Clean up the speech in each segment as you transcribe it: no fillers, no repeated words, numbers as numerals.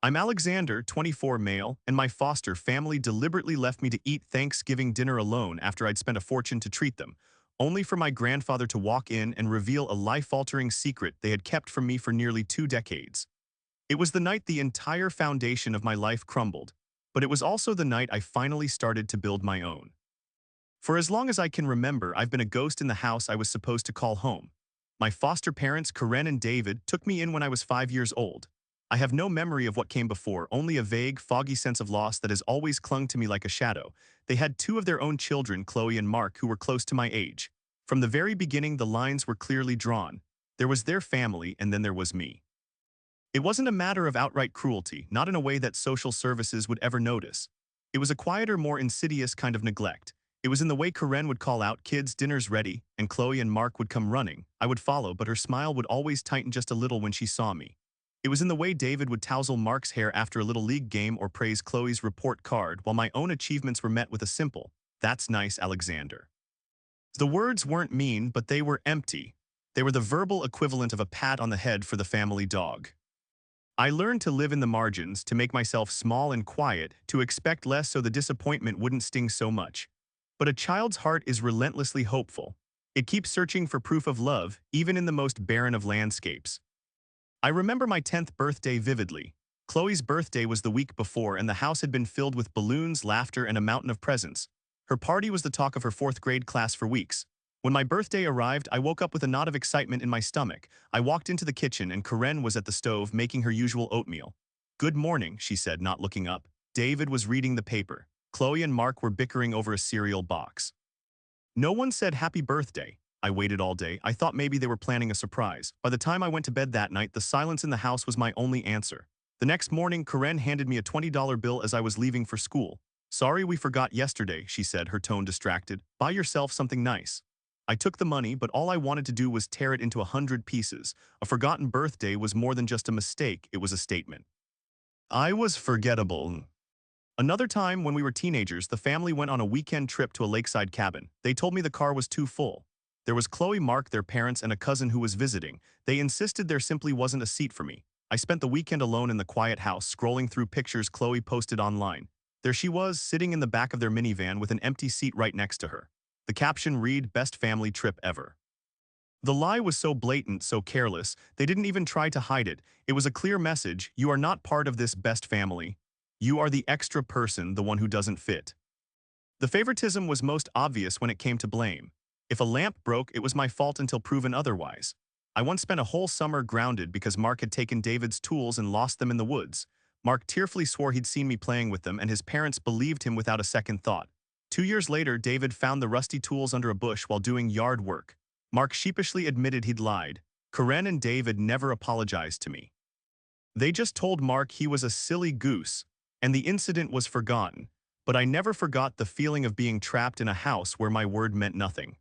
I'm Alexander, 24 male, and my foster family deliberately left me to eat Thanksgiving dinner alone after I'd spent a fortune to treat them, only for my grandfather to walk in and reveal a life-altering secret they had kept from me for nearly 2 decades. It was the night the entire foundation of my life crumbled, but it was also the night I finally started to build my own. For as long as I can remember, I've been a ghost in the house I was supposed to call home. My foster parents, Karen and David, took me in when I was 5 years old. I have no memory of what came before, only a vague, foggy sense of loss that has always clung to me like a shadow. They had two of their own children, Chloe and Mark, who were close to my age. From the very beginning, the lines were clearly drawn. There was their family, and then there was me. It wasn't a matter of outright cruelty, not in a way that social services would ever notice. It was a quieter, more insidious kind of neglect. It was in the way Karen would call out, "Kids, dinner's ready," and Chloe and Mark would come running. I would follow, but her smile would always tighten just a little when she saw me. It was in the way David would touzle Mark's hair after a little league game or praise Chloe's report card, while my own achievements were met with a simple, "That's nice, Alexander." The words weren't mean, but they were empty. They were the verbal equivalent of a pat on the head for the family dog. I learned to live in the margins, to make myself small and quiet, to expect less so the disappointment wouldn't sting so much. But a child's heart is relentlessly hopeful. It keeps searching for proof of love, even in the most barren of landscapes. I remember my 10th birthday vividly. Chloe's birthday was the week before, and the house had been filled with balloons, laughter, and a mountain of presents. Her party was the talk of her fourth-grade class for weeks. When my birthday arrived, I woke up with a knot of excitement in my stomach. I walked into the kitchen, and Karen was at the stove making her usual oatmeal. "Good morning," she said, not looking up. David was reading the paper. Chloe and Mark were bickering over a cereal box. No one said happy birthday. I waited all day. I thought maybe they were planning a surprise. By the time I went to bed that night, the silence in the house was my only answer. The next morning, Karen handed me a $20 bill as I was leaving for school. "Sorry we forgot yesterday," she said, her tone distracted. "Buy yourself something nice." I took the money, but all I wanted to do was tear it into 100 pieces. A forgotten birthday was more than just a mistake, it was a statement. I was forgettable. Another time, when we were teenagers, the family went on a weekend trip to a lakeside cabin. They told me the car was too full. There was Chloe, Mark, their parents, and a cousin who was visiting. They insisted there simply wasn't a seat for me. I spent the weekend alone in the quiet house, scrolling through pictures Chloe posted online. There she was, sitting in the back of their minivan with an empty seat right next to her. The caption read, "Best family trip ever." The lie was so blatant, so careless, they didn't even try to hide it. It was a clear message: you are not part of this best family. You are the extra person, the one who doesn't fit. The favoritism was most obvious when it came to blame. If a lamp broke, it was my fault until proven otherwise. I once spent a whole summer grounded because Mark had taken David's tools and lost them in the woods. Mark tearfully swore he'd seen me playing with them, and his parents believed him without a second thought. 2 years later, David found the rusty tools under a bush while doing yard work. Mark sheepishly admitted he'd lied. Karen and David never apologized to me. They just told Mark he was a silly goose, and the incident was forgotten. But I never forgot the feeling of being trapped in a house where my word meant nothing.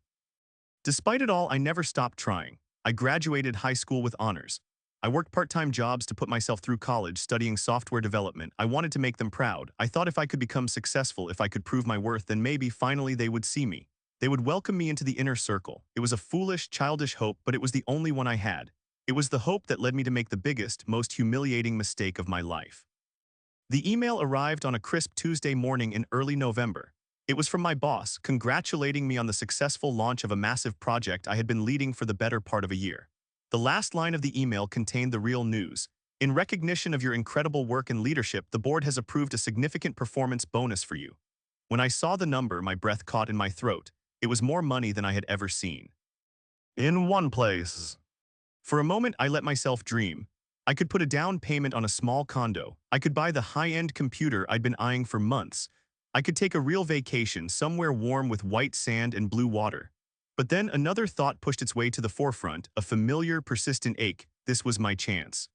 Despite it all, I never stopped trying. I graduated high school with honors. I worked part-time jobs to put myself through college, studying software development. I wanted to make them proud. I thought if I could become successful, if I could prove my worth, then maybe finally they would see me. They would welcome me into the inner circle. It was a foolish, childish hope, but it was the only one I had. It was the hope that led me to make the biggest, most humiliating mistake of my life. The email arrived on a crisp Tuesday morning in early November. It was from my boss, congratulating me on the successful launch of a massive project I had been leading for the better part of a year. The last line of the email contained the real news. "In recognition of your incredible work and leadership, the board has approved a significant performance bonus for you." When I saw the number, my breath caught in my throat. It was more money than I had ever seen. In one place. For a moment, I let myself dream. I could put a down payment on a small condo. I could buy the high-end computer I'd been eyeing for months. I could take a real vacation somewhere warm with white sand and blue water. But then another thought pushed its way to the forefront, a familiar, persistent ache. This was my chance.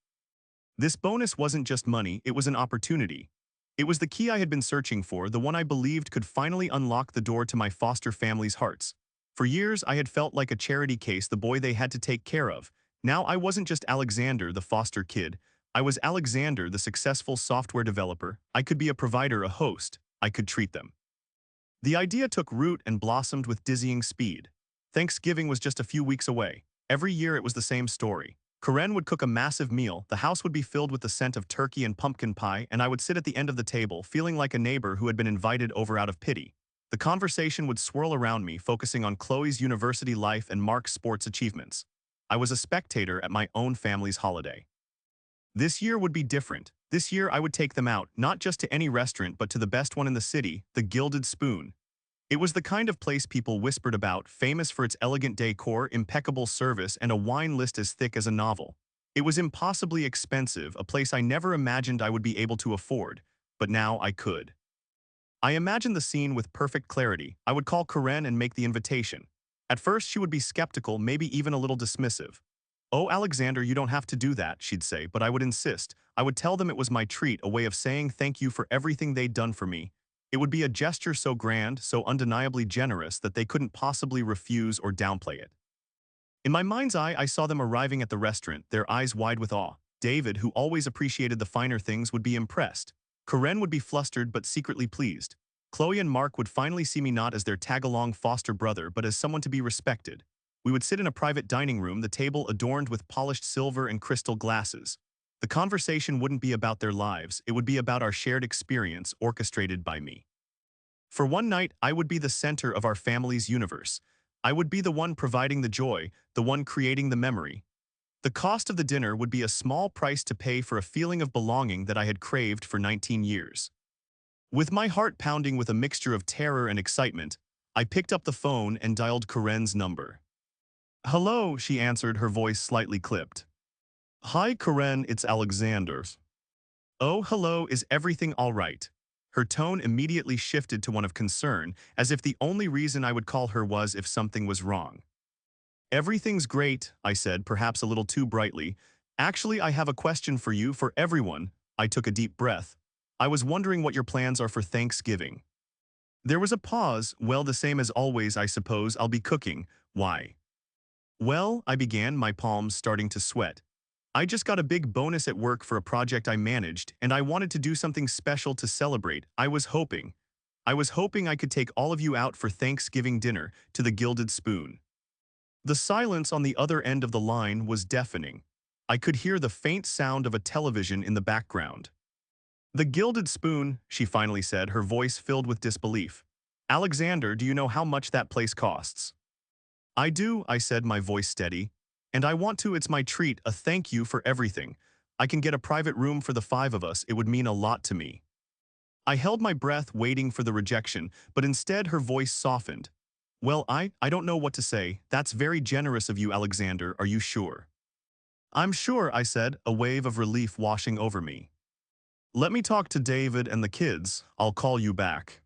This bonus wasn't just money, it was an opportunity. It was the key I had been searching for, the one I believed could finally unlock the door to my foster family's hearts. For years, I had felt like a charity case, the boy they had to take care of. Now I wasn't just Alexander, the foster kid. I was Alexander, the successful software developer. I could be a provider, a host. I could treat them. The idea took root and blossomed with dizzying speed. Thanksgiving was just a few weeks away. Every year it was the same story. Karen would cook a massive meal, the house would be filled with the scent of turkey and pumpkin pie, and I would sit at the end of the table feeling like a neighbor who had been invited over out of pity. The conversation would swirl around me, focusing on Chloe's university life and Mark's sports achievements. I was a spectator at my own family's holiday. This year would be different. This year I would take them out, not just to any restaurant but to the best one in the city, the Gilded Spoon. It was the kind of place people whispered about, famous for its elegant decor, impeccable service, and a wine list as thick as a novel. It was impossibly expensive, a place I never imagined I would be able to afford, but now I could. I imagined the scene with perfect clarity. I would call Karen and make the invitation. At first she would be skeptical, maybe even a little dismissive. "Oh, Alexander, you don't have to do that," she'd say, but I would insist. I would tell them it was my treat, a way of saying thank you for everything they'd done for me. It would be a gesture so grand, so undeniably generous that they couldn't possibly refuse or downplay it. In my mind's eye, I saw them arriving at the restaurant, their eyes wide with awe. David, who always appreciated the finer things, would be impressed. Karen would be flustered but secretly pleased. Chloe and Mark would finally see me not as their tag-along foster brother but as someone to be respected. We would sit in a private dining room, the table adorned with polished silver and crystal glasses. The conversation wouldn't be about their lives, it would be about our shared experience, orchestrated by me. For one night, I would be the center of our family's universe. I would be the one providing the joy, the one creating the memory. The cost of the dinner would be a small price to pay for a feeling of belonging that I had craved for 19 years. With my heart pounding with a mixture of terror and excitement, I picked up the phone and dialed Karen's number. "Hello," she answered, her voice slightly clipped. "Hi, Karen, it's Alexander." "Oh, hello, is everything all right?" Her tone immediately shifted to one of concern, as if the only reason I would call her was if something was wrong. "Everything's great," I said, perhaps a little too brightly. "Actually, I have a question for you, for everyone." I took a deep breath. "I was wondering what your plans are for Thanksgiving." There was a pause. "Well, the same as always, I suppose. I'll be cooking." "Why?" "Well," I began, my palms starting to sweat. "I just got a big bonus at work for a project I managed, and I wanted to do something special to celebrate. I was hoping I could take all of you out for Thanksgiving dinner to the Gilded Spoon." The silence on the other end of the line was deafening. I could hear the faint sound of a television in the background. "The Gilded Spoon," she finally said, her voice filled with disbelief. "Alexander, do you know how much that place costs?" "I do," I said, my voice steady. "And I want to. It's my treat, a thank you for everything. I can get a private room for the 5 of us. It would mean a lot to me." I held my breath, waiting for the rejection, but instead her voice softened. "Well, I don't know what to say. That's very generous of you, Alexander. Are you sure?" "I'm sure," I said, a wave of relief washing over me. "Let me talk to David and the kids. I'll call you back."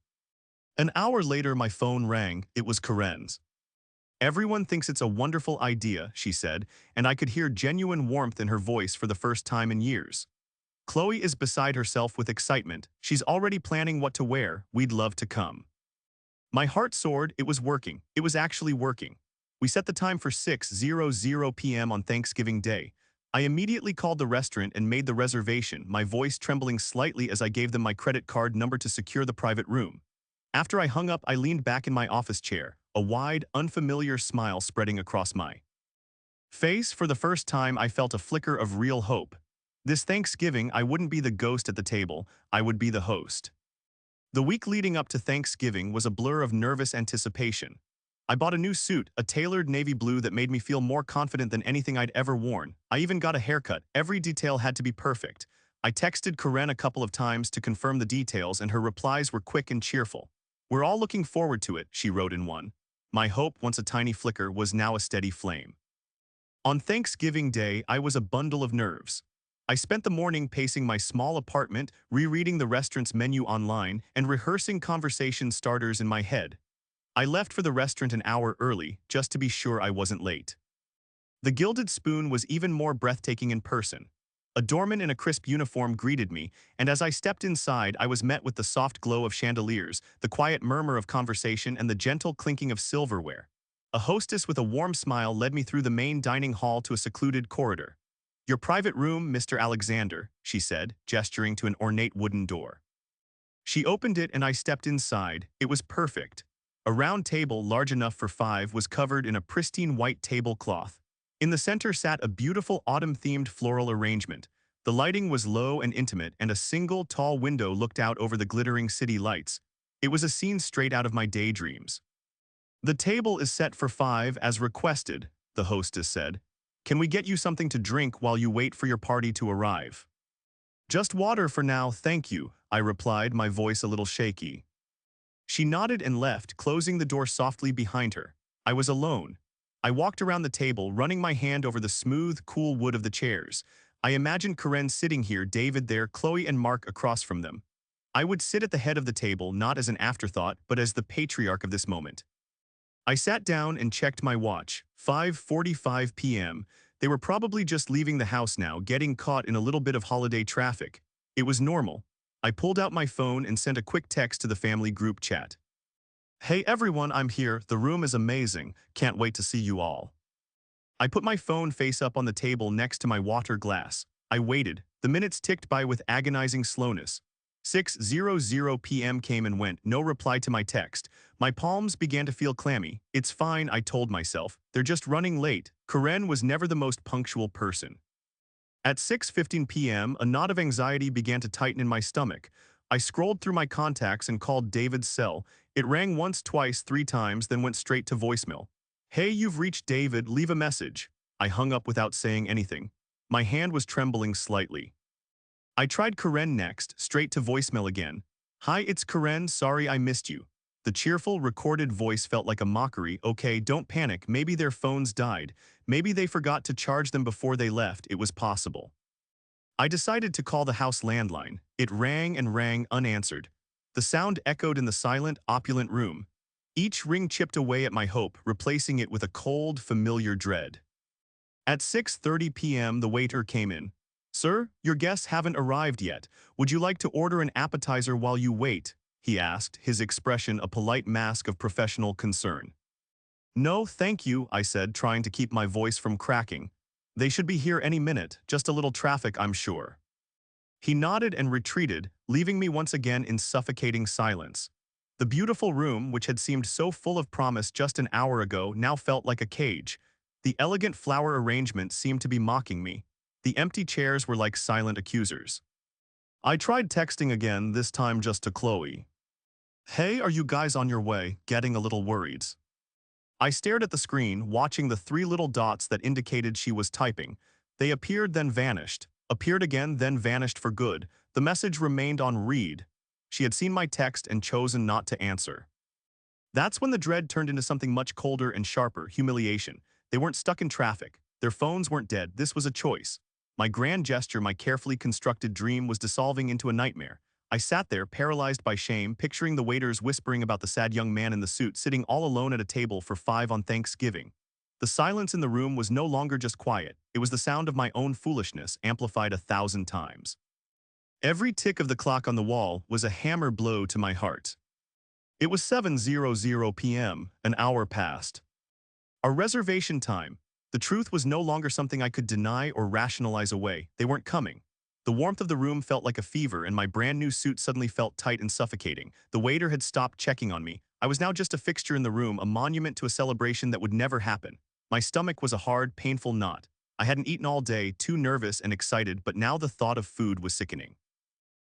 An hour later, my phone rang. It was Karen's. "Everyone thinks it's a wonderful idea," she said, and I could hear genuine warmth in her voice for the first time in years. "Chloe is beside herself with excitement. She's already planning what to wear. We'd love to come." My heart soared. It was working. It was actually working. We set the time for 6:00 p.m. on Thanksgiving Day. I immediately called the restaurant and made the reservation, my voice trembling slightly as I gave them my credit card number to secure the private room. After I hung up, I leaned back in my office chair, a wide, unfamiliar smile spreading across my face. For the first time, I felt a flicker of real hope. This Thanksgiving, I wouldn't be the ghost at the table, I would be the host. The week leading up to Thanksgiving was a blur of nervous anticipation. I bought a new suit, a tailored navy blue that made me feel more confident than anything I'd ever worn. I even got a haircut. Every detail had to be perfect. I texted Karen a couple of times to confirm the details, and her replies were quick and cheerful. "We're all looking forward to it," she wrote in one. My hope, once a tiny flicker, was now a steady flame. On Thanksgiving Day, I was a bundle of nerves. I spent the morning pacing my small apartment, rereading the restaurant's menu online, and rehearsing conversation starters in my head. I left for the restaurant an hour early, just to be sure I wasn't late. The Gilded Spoon was even more breathtaking in person. A doorman in a crisp uniform greeted me, and as I stepped inside, I was met with the soft glow of chandeliers, the quiet murmur of conversation, and the gentle clinking of silverware. A hostess with a warm smile led me through the main dining hall to a secluded corridor. "Your private room, Mr. Alexander," she said, gesturing to an ornate wooden door. She opened it and I stepped inside. It was perfect. A round table large enough for 5 was covered in a pristine white tablecloth. In the center sat a beautiful autumn-themed floral arrangement. The lighting was low and intimate, and a single tall window looked out over the glittering city lights. It was a scene straight out of my daydreams. "The table is set for 5 as requested," the hostess said. "Can we get you something to drink while you wait for your party to arrive?" "Just water for now, thank you," I replied, my voice a little shaky. She nodded and left, closing the door softly behind her. I was alone. I walked around the table, running my hand over the smooth, cool wood of the chairs. I imagined Karen sitting here, David there, Chloe and Mark across from them. I would sit at the head of the table, not as an afterthought, but as the patriarch of this moment. I sat down and checked my watch. 5:45 p.m. They were probably just leaving the house now, getting caught in a little bit of holiday traffic. It was normal. I pulled out my phone and sent a quick text to the family group chat. "Hey everyone, I'm here. The room is amazing. Can't wait to see you all." I put my phone face up on the table next to my water glass. I waited. The minutes ticked by with agonizing slowness. 6:00 p.m. came and went, no reply to my text. My palms began to feel clammy. "It's fine," I told myself. "They're just running late." Karen was never the most punctual person. At 6:15 p.m., a knot of anxiety began to tighten in my stomach. I scrolled through my contacts and called David's cell. It rang once, twice, 3 times, then went straight to voicemail. "Hey, you've reached David, leave a message." I hung up without saying anything. My hand was trembling slightly. I tried Karen next, straight to voicemail again. "Hi, it's Karen, sorry I missed you." The cheerful, recorded voice felt like a mockery. "Okay, don't panic, maybe their phones died. Maybe they forgot to charge them before they left, it was possible." I decided to call the house landline. It rang and rang, unanswered. The sound echoed in the silent, opulent room. Each ring chipped away at my hope, replacing it with a cold, familiar dread. At 6:30 p.m., the waiter came in. "Sir, your guests haven't arrived yet. Would you like to order an appetizer while you wait?" he asked, his expression a polite mask of professional concern. "No, thank you," I said, trying to keep my voice from cracking. "They should be here any minute, just a little traffic, I'm sure." He nodded and retreated, leaving me once again in suffocating silence. The beautiful room, which had seemed so full of promise just an hour ago, now felt like a cage. The elegant flower arrangement seemed to be mocking me. The empty chairs were like silent accusers. I tried texting again, this time just to Chloe. "Hey, are you guys on your way?" Getting a little worried. I stared at the screen, watching the 3 little dots that indicated she was typing. They appeared, then vanished. Appeared again, then vanished for good. The message remained on read. She had seen my text and chosen not to answer. That's when the dread turned into something much colder and sharper: humiliation. They weren't stuck in traffic. Their phones weren't dead. This was a choice. My grand gesture, my carefully constructed dream, was dissolving into a nightmare. I sat there, paralyzed by shame, picturing the waiters whispering about the sad young man in the suit sitting all alone at a table for 5 on Thanksgiving. The silence in the room was no longer just quiet. It was the sound of my own foolishness, amplified 1,000 times. Every tick of the clock on the wall was a hammer blow to my heart. It was 7:00 p.m., an hour passed. Our reservation time. The truth was no longer something I could deny or rationalize away. They weren't coming. The warmth of the room felt like a fever, and my brand new suit suddenly felt tight and suffocating. The waiter had stopped checking on me. I was now just a fixture in the room, a monument to a celebration that would never happen. My stomach was a hard, painful knot. I hadn't eaten all day, too nervous and excited, but now the thought of food was sickening.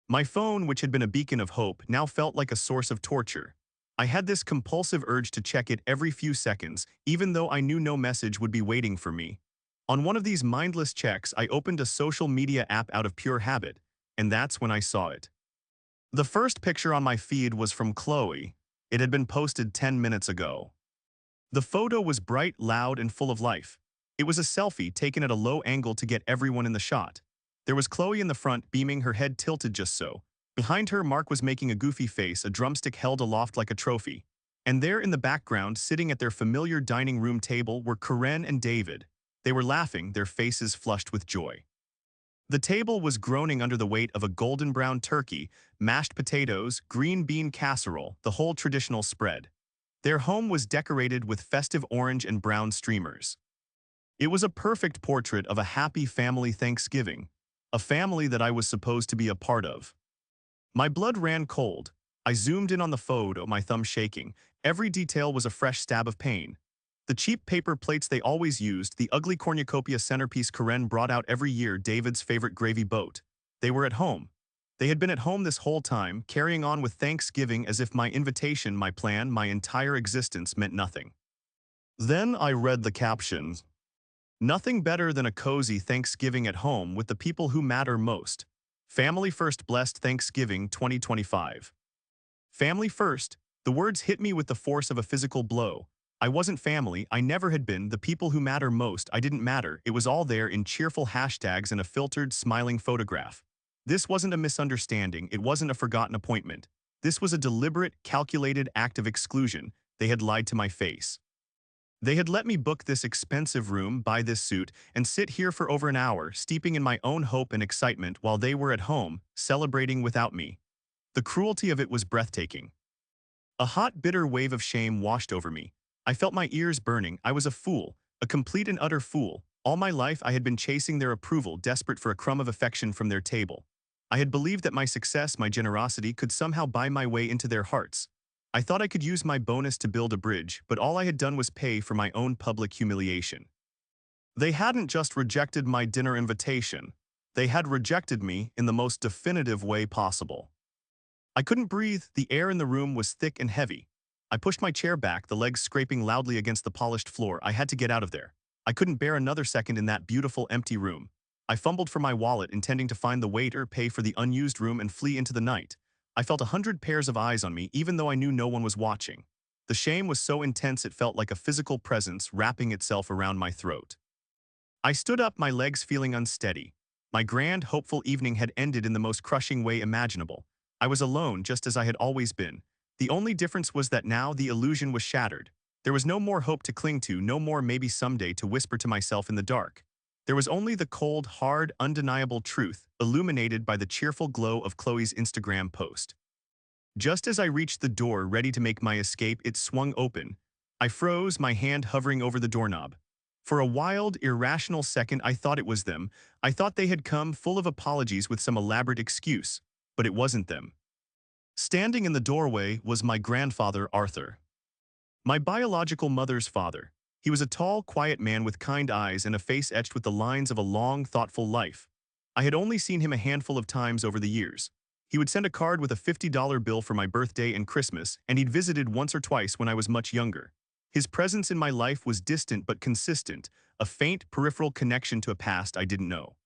My phone, which had been a beacon of hope, now felt like a source of torture. I had this compulsive urge to check it every few seconds, even though I knew no message would be waiting for me. On one of these mindless checks, I opened a social media app out of pure habit, and that's when I saw it. The first picture on my feed was from Chloe. It had been posted 10 minutes ago. The photo was bright, loud, and full of life. It was a selfie taken at a low angle to get everyone in the shot. There was Chloe in the front, beaming, her head tilted just so. Behind her, Mark was making a goofy face, a drumstick held aloft like a trophy. And there in the background, sitting at their familiar dining room table, were Karen and David. They were laughing, their faces flushed with joy. The table was groaning under the weight of a golden brown turkey, mashed potatoes, green bean casserole, the whole traditional spread. Their home was decorated with festive orange and brown streamers. It was a perfect portrait of a happy family Thanksgiving, a family that I was supposed to be a part of. My blood ran cold. I zoomed in on the photo, my thumb shaking. Every detail was a fresh stab of pain. The cheap paper plates they always used, the ugly cornucopia centerpiece Karen brought out every year, David's favorite gravy boat. They were at home. They had been at home this whole time, carrying on with Thanksgiving as if my invitation, my plan, my entire existence meant nothing. Then I read the captions. Nothing better than a cozy Thanksgiving at home with the people who matter most. Family First Blessed Thanksgiving 2025. Family first. The words hit me with the force of a physical blow. I wasn't family, I never had been, the people who matter most, I didn't matter, it was all there in cheerful hashtags and a filtered, smiling photograph. This wasn't a misunderstanding, it wasn't a forgotten appointment. This was a deliberate, calculated act of exclusion. They had lied to my face. They had let me book this expensive room, buy this suit, and sit here for over an hour, steeping in my own hope and excitement while they were at home, celebrating without me. The cruelty of it was breathtaking. A hot, bitter wave of shame washed over me. I felt my ears burning. I was a fool, a complete and utter fool. All my life I had been chasing their approval, desperate for a crumb of affection from their table. I had believed that my success, my generosity, could somehow buy my way into their hearts. I thought I could use my bonus to build a bridge, but all I had done was pay for my own public humiliation. They hadn't just rejected my dinner invitation. They had rejected me in the most definitive way possible. I couldn't breathe, the air in the room was thick and heavy. I pushed my chair back, the legs scraping loudly against the polished floor. I had to get out of there. I couldn't bear another second in that beautiful, empty room. I fumbled for my wallet, intending to find the waiter, pay for the unused room, and flee into the night. I felt 100 pairs of eyes on me, even though I knew no one was watching. The shame was so intense it felt like a physical presence wrapping itself around my throat. I stood up, my legs feeling unsteady. My grand, hopeful evening had ended in the most crushing way imaginable. I was alone, just as I had always been. The only difference was that now the illusion was shattered. There was no more hope to cling to, no more maybe someday to whisper to myself in the dark. There was only the cold, hard, undeniable truth, illuminated by the cheerful glow of Chloe's Instagram post. Just as I reached the door, ready to make my escape, it swung open. I froze, my hand hovering over the doorknob. For a wild, irrational second, I thought it was them. I thought they had come, full of apologies with some elaborate excuse. But it wasn't them. Standing in the doorway was my grandfather, Arthur. My biological mother's father. He was a tall, quiet man with kind eyes and a face etched with the lines of a long, thoughtful life. I had only seen him a handful of times over the years. He would send a card with a $50 bill for my birthday and Christmas, and he'd visited once or twice when I was much younger. His presence in my life was distant but consistent, a faint, peripheral connection to a past I didn't know.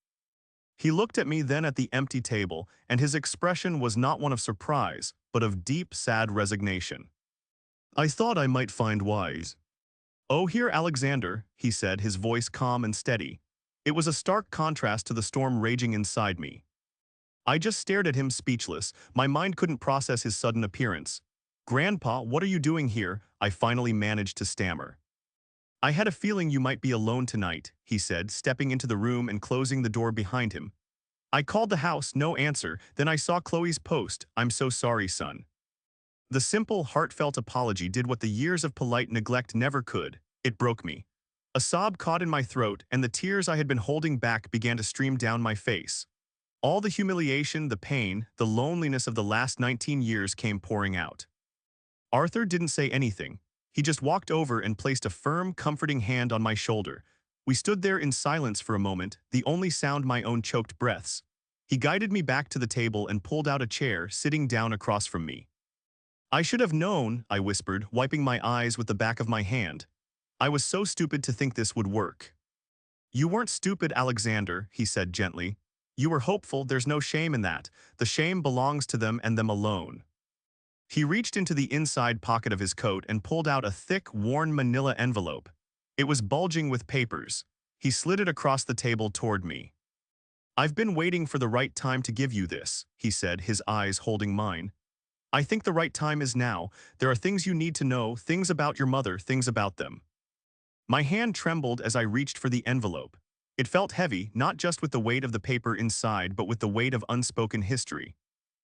He looked at me, then at the empty table, and his expression was not one of surprise, but of deep, sad resignation. I thought I might find wise. Oh, here, Alexander, he said, his voice calm and steady. It was a stark contrast to the storm raging inside me. I just stared at him, speechless. My mind couldn't process his sudden appearance. Grandpa, what are you doing here? I finally managed to stammer. I had a feeling you might be alone tonight, he said, stepping into the room and closing the door behind him. I called the house, no answer. Then I saw Chloe's post. I'm so sorry, son. The simple, heartfelt apology did what the years of polite neglect never could. It broke me. A sob caught in my throat, and the tears I had been holding back began to stream down my face. All the humiliation, the pain, the loneliness of the last 19 years came pouring out. Arthur didn't say anything. He just walked over and placed a firm, comforting hand on my shoulder. We stood there in silence for a moment, the only sound my own choked breaths. He guided me back to the table and pulled out a chair, sitting down across from me. I should have known, I whispered, wiping my eyes with the back of my hand. I was so stupid to think this would work. You weren't stupid, Alexander, he said gently. You were hopeful, there's no shame in that. The shame belongs to them and them alone. He reached into the inside pocket of his coat and pulled out a thick, worn manila envelope. It was bulging with papers. He slid it across the table toward me. I've been waiting for the right time to give you this, he said, his eyes holding mine. I think the right time is now. There are things you need to know, things about your mother, things about them. My hand trembled as I reached for the envelope. It felt heavy, not just with the weight of the paper inside, but with the weight of unspoken history.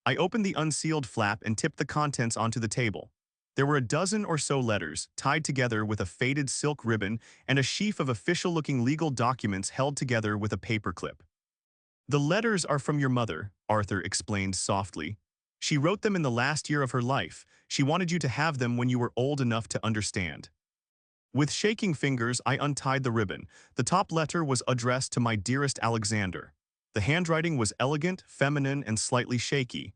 I opened the unsealed flap and tipped the contents onto the table. There were a dozen or so letters, tied together with a faded silk ribbon, and a sheaf of official-looking legal documents held together with a paperclip. The letters are from your mother, Arthur explained softly. She wrote them in the last year of her life. She wanted you to have them when you were old enough to understand. With shaking fingers, I untied the ribbon. The top letter was addressed to my dearest Alexander. The handwriting was elegant, feminine, and slightly shaky.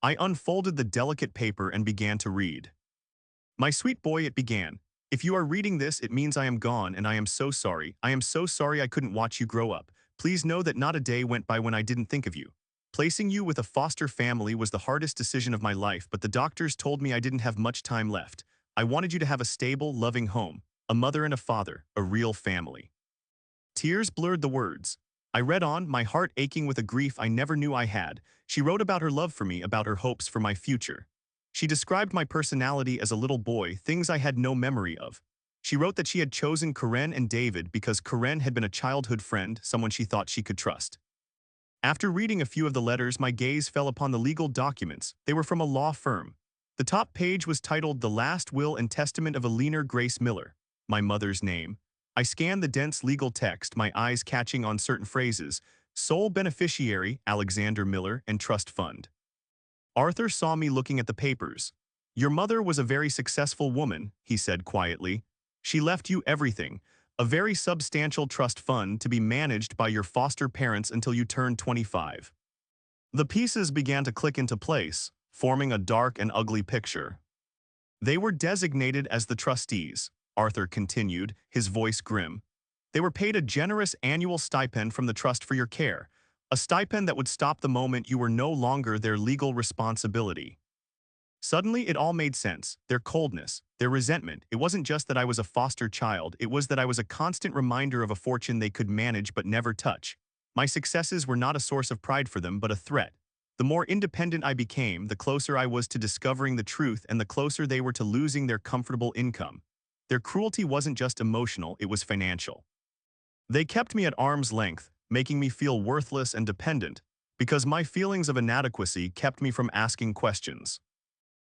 I unfolded the delicate paper and began to read. My sweet boy, it began. If you are reading this, it means I am gone, and I am so sorry. I am so sorry I couldn't watch you grow up. Please know that not a day went by when I didn't think of you. Placing you with a foster family was the hardest decision of my life, but the doctors told me I didn't have much time left. I wanted you to have a stable, loving home, a mother and a father, a real family. Tears blurred the words. I read on, my heart aching with a grief I never knew I had. She wrote about her love for me, about her hopes for my future. She described my personality as a little boy, things I had no memory of. She wrote that she had chosen Karen and David because Karen had been a childhood friend, someone she thought she could trust. After reading a few of the letters, my gaze fell upon the legal documents. They were from a law firm. The top page was titled The Last Will and Testament of Eleanor Grace Miller, my mother's name. I scanned the dense legal text, my eyes catching on certain phrases: sole beneficiary, Alexander Miller, and trust fund. Arthur saw me looking at the papers. Your mother was a very successful woman, he said quietly. She left you everything, a very substantial trust fund to be managed by your foster parents until you turned 25. The pieces began to click into place, forming a dark and ugly picture. They were designated as the trustees, Arthur continued, his voice grim. They were paid a generous annual stipend from the trust for your care, a stipend that would stop the moment you were no longer their legal responsibility. Suddenly, it all made sense. Their coldness, their resentment. It wasn't just that I was a foster child, it was that I was a constant reminder of a fortune they could manage but never touch. My successes were not a source of pride for them, but a threat. The more independent I became, the closer I was to discovering the truth and the closer they were to losing their comfortable income. Their cruelty wasn't just emotional, it was financial. They kept me at arm's length, making me feel worthless and dependent, because my feelings of inadequacy kept me from asking questions.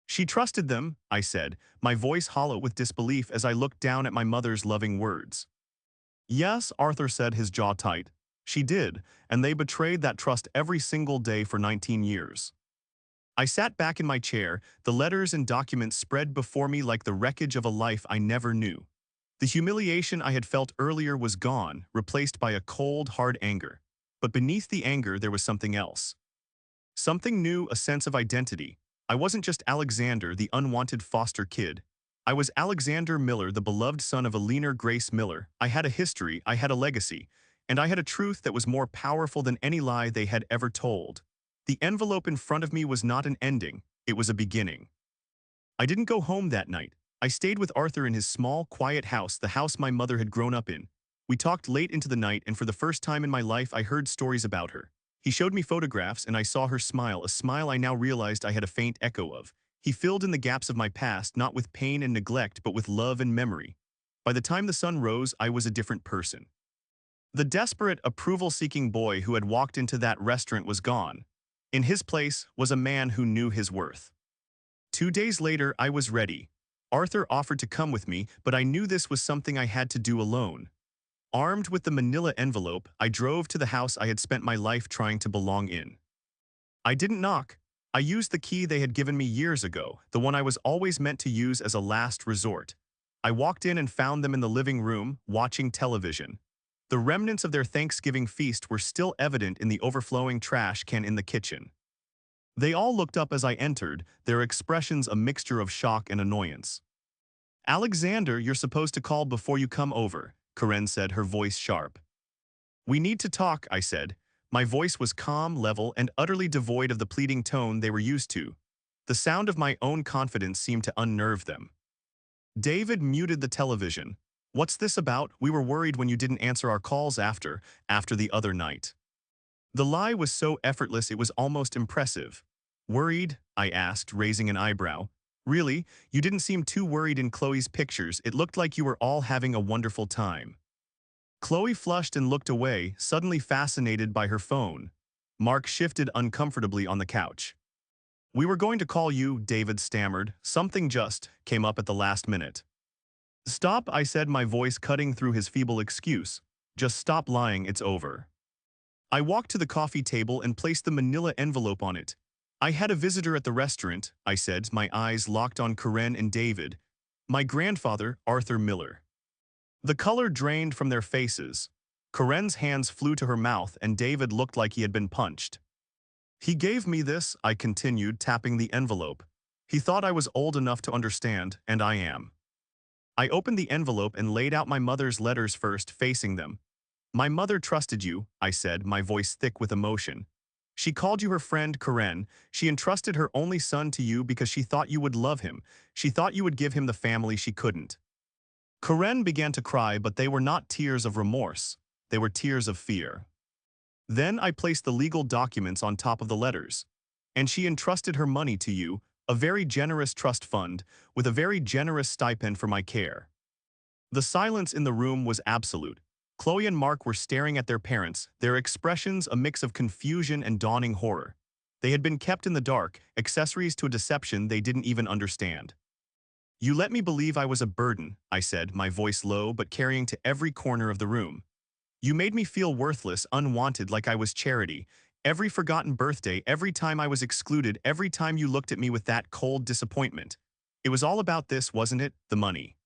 She trusted them, I said, my voice hollow with disbelief as I looked down at my mother's loving words. Yes, Arthur said, his jaw tight. She did, and they betrayed that trust every single day for 19 years. I sat back in my chair, the letters and documents spread before me like the wreckage of a life I never knew. The humiliation I had felt earlier was gone, replaced by a cold, hard anger. But beneath the anger, there was something else. Something new, a sense of identity. I wasn't just Alexander, the unwanted foster kid. I was Alexander Miller, the beloved son of Eleanor Grace Miller. I had a history, I had a legacy, and I had a truth that was more powerful than any lie they had ever told. The envelope in front of me was not an ending, it was a beginning. I didn't go home that night. I stayed with Arthur in his small, quiet house, the house my mother had grown up in. We talked late into the night, and for the first time in my life, I heard stories about her. He showed me photographs, and I saw her smile, a smile I now realized I had a faint echo of. He filled in the gaps of my past, not with pain and neglect, but with love and memory. By the time the sun rose, I was a different person. The desperate, approval-seeking boy who had walked into that restaurant was gone. In his place was a man who knew his worth. 2 days later, I was ready. Arthur offered to come with me, but I knew this was something I had to do alone. Armed with the manila envelope, I drove to the house I had spent my life trying to belong in. I didn't knock. I used the key they had given me years ago, the one I was always meant to use as a last resort. I walked in and found them in the living room, watching television. The remnants of their Thanksgiving feast were still evident in the overflowing trash can in the kitchen. They all looked up as I entered, their expressions a mixture of shock and annoyance. Alexander, you're supposed to call before you come over, Karen said, her voice sharp. We need to talk, I said. My voice was calm, level, and utterly devoid of the pleading tone they were used to. The sound of my own confidence seemed to unnerve them. David muted the television. What's this about? We were worried when you didn't answer our calls after the other night. The lie was so effortless it was almost impressive. Worried? I asked, raising an eyebrow. Really? You didn't seem too worried in Chloe's pictures. It looked like you were all having a wonderful time. Chloe flushed and looked away, suddenly fascinated by her phone. Mark shifted uncomfortably on the couch. We were going to call you, David stammered. Something just came up at the last minute. Stop, I said, my voice cutting through his feeble excuse. Just stop lying, it's over. I walked to the coffee table and placed the manila envelope on it. I had a visitor at the restaurant, I said, my eyes locked on Karen and David. My grandfather, Arthur Miller. The color drained from their faces. Corinne's hands flew to her mouth and David looked like he had been punched. He gave me this, I continued, tapping the envelope. He thought I was old enough to understand, and I am. I opened the envelope and laid out my mother's letters first, facing them. My mother trusted you, I said, my voice thick with emotion. She called you her friend, Corinne. She entrusted her only son to you because she thought you would love him. She thought you would give him the family she couldn't. Corinne began to cry, but they were not tears of remorse. They were tears of fear. Then I placed the legal documents on top of the letters. And she entrusted her money to you, a very generous trust fund, with a very generous stipend for my care. The silence in the room was absolute. Chloe and Mark were staring at their parents, their expressions a mix of confusion and dawning horror. They had been kept in the dark, accessories to a deception they didn't even understand. You let me believe I was a burden, I said, my voice low but carrying to every corner of the room. You made me feel worthless, unwanted, like I was charity. Every forgotten birthday, every time I was excluded, every time you looked at me with that cold disappointment. It was all about this, wasn't it? The money.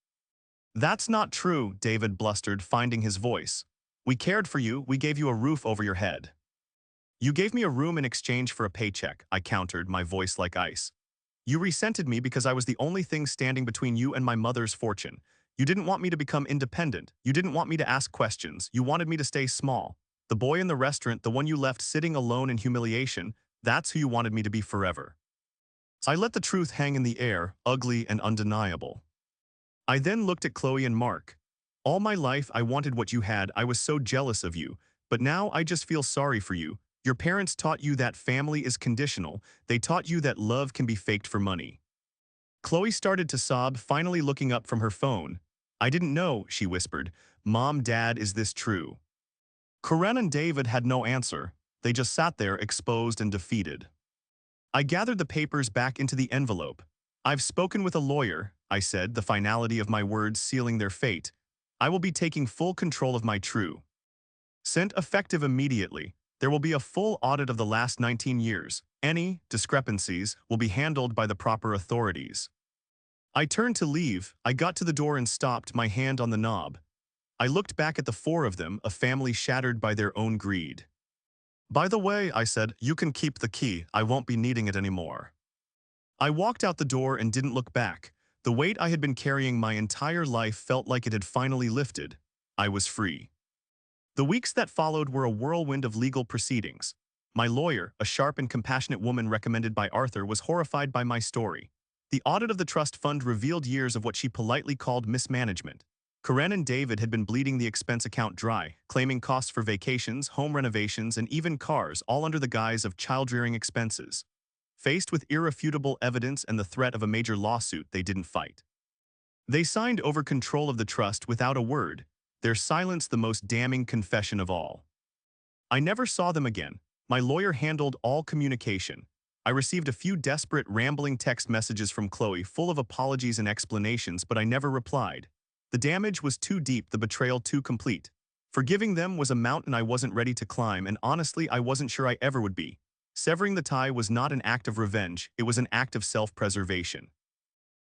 That's not true, David blustered, finding his voice. We cared for you, we gave you a roof over your head. You gave me a room in exchange for a paycheck, I countered, my voice like ice. You resented me because I was the only thing standing between you and my mother's fortune. You didn't want me to become independent. You didn't want me to ask questions. You wanted me to stay small. The boy in the restaurant, the one you left sitting alone in humiliation, that's who you wanted me to be forever. I let the truth hang in the air, ugly and undeniable. I then looked at Chloe and Mark. All my life I wanted what you had, I was so jealous of you, but now I just feel sorry for you. Your parents taught you that family is conditional, they taught you that love can be faked for money. Chloe started to sob, finally looking up from her phone. I didn't know, she whispered. Mom, Dad, is this true? Corinne and David had no answer. They just sat there, exposed and defeated. I gathered the papers back into the envelope. I've spoken with a lawyer, I said, the finality of my words sealing their fate. I will be taking full control of my true. Sent effective immediately. There will be a full audit of the last 19 years. Any discrepancies will be handled by the proper authorities. I turned to leave. I got to the door and stopped, my hand on the knob. I looked back at the four of them, a family shattered by their own greed. By the way, I said, you can keep the key. I won't be needing it anymore. I walked out the door and didn't look back. The weight I had been carrying my entire life felt like it had finally lifted. I was free. The weeks that followed were a whirlwind of legal proceedings. My lawyer, a sharp and compassionate woman recommended by Arthur, was horrified by my story. The audit of the trust fund revealed years of what she politely called mismanagement. Corinne and David had been bleeding the expense account dry, claiming costs for vacations, home renovations, and even cars, all under the guise of child-rearing expenses. Faced with irrefutable evidence and the threat of a major lawsuit, they didn't fight. They signed over control of the trust without a word, their silence the most damning confession of all. I never saw them again. My lawyer handled all communication. I received a few desperate, rambling text messages from Chloe full of apologies and explanations, but I never replied. The damage was too deep, the betrayal too complete. Forgiving them was a mountain I wasn't ready to climb, and honestly, I wasn't sure I ever would be. Severing the tie was not an act of revenge, it was an act of self-preservation.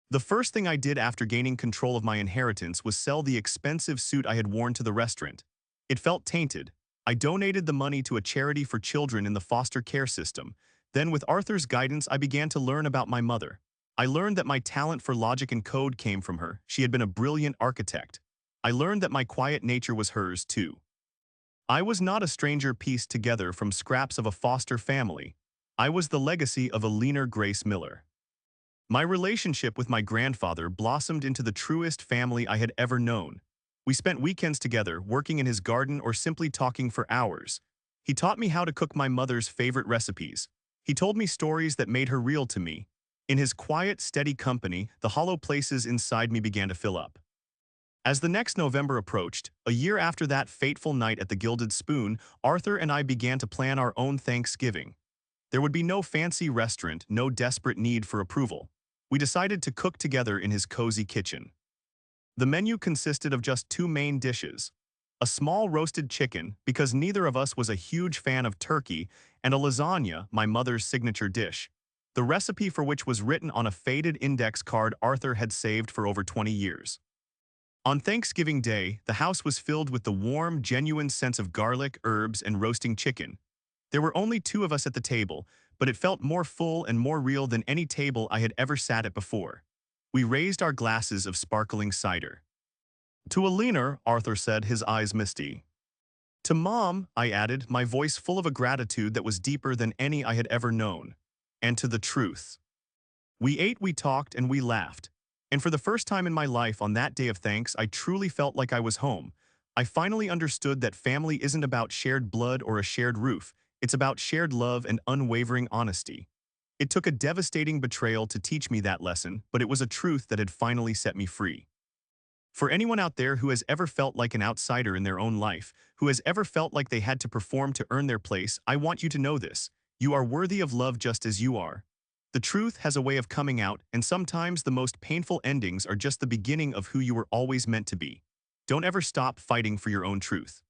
The first thing I did after gaining control of my inheritance was sell the expensive suit I had worn to the restaurant. It felt tainted. I donated the money to a charity for children in the foster care system. Then, with Arthur's guidance, I began to learn about my mother. I learned that my talent for logic and code came from her. She had been a brilliant architect. I learned that my quiet nature was hers, too. I was not a stranger pieced together from scraps of a foster family. I was the legacy of a leaner Grace Miller. My relationship with my grandfather blossomed into the truest family I had ever known. We spent weekends together, working in his garden or simply talking for hours. He taught me how to cook my mother's favorite recipes. He told me stories that made her real to me. In his quiet, steady company, the hollow places inside me began to fill up. As the next November approached, a year after that fateful night at the Gilded Spoon, Arthur and I began to plan our own Thanksgiving. There would be no fancy restaurant, no desperate need for approval. We decided to cook together in his cozy kitchen. The menu consisted of just two main dishes: a small roasted chicken, because neither of us was a huge fan of turkey, and a lasagna, my mother's signature dish, the recipe for which was written on a faded index card Arthur had saved for over 20 years. On Thanksgiving Day, the house was filled with the warm, genuine sense of garlic, herbs, and roasting chicken. There were only two of us at the table, but it felt more full and more real than any table I had ever sat at before. We raised our glasses of sparkling cider. To Alina, Arthur said, his eyes misty. To Mom, I added, my voice full of a gratitude that was deeper than any I had ever known. And to the truth. We ate, we talked, and we laughed. And for the first time in my life on that day of thanks, I truly felt like I was home. I finally understood that family isn't about shared blood or a shared roof. It's about shared love and unwavering honesty. It took a devastating betrayal to teach me that lesson, but it was a truth that had finally set me free. For anyone out there who has ever felt like an outsider in their own life, who has ever felt like they had to perform to earn their place, I want you to know this. You are worthy of love just as you are. The truth has a way of coming out, and sometimes the most painful endings are just the beginning of who you were always meant to be. Don't ever stop fighting for your own truth.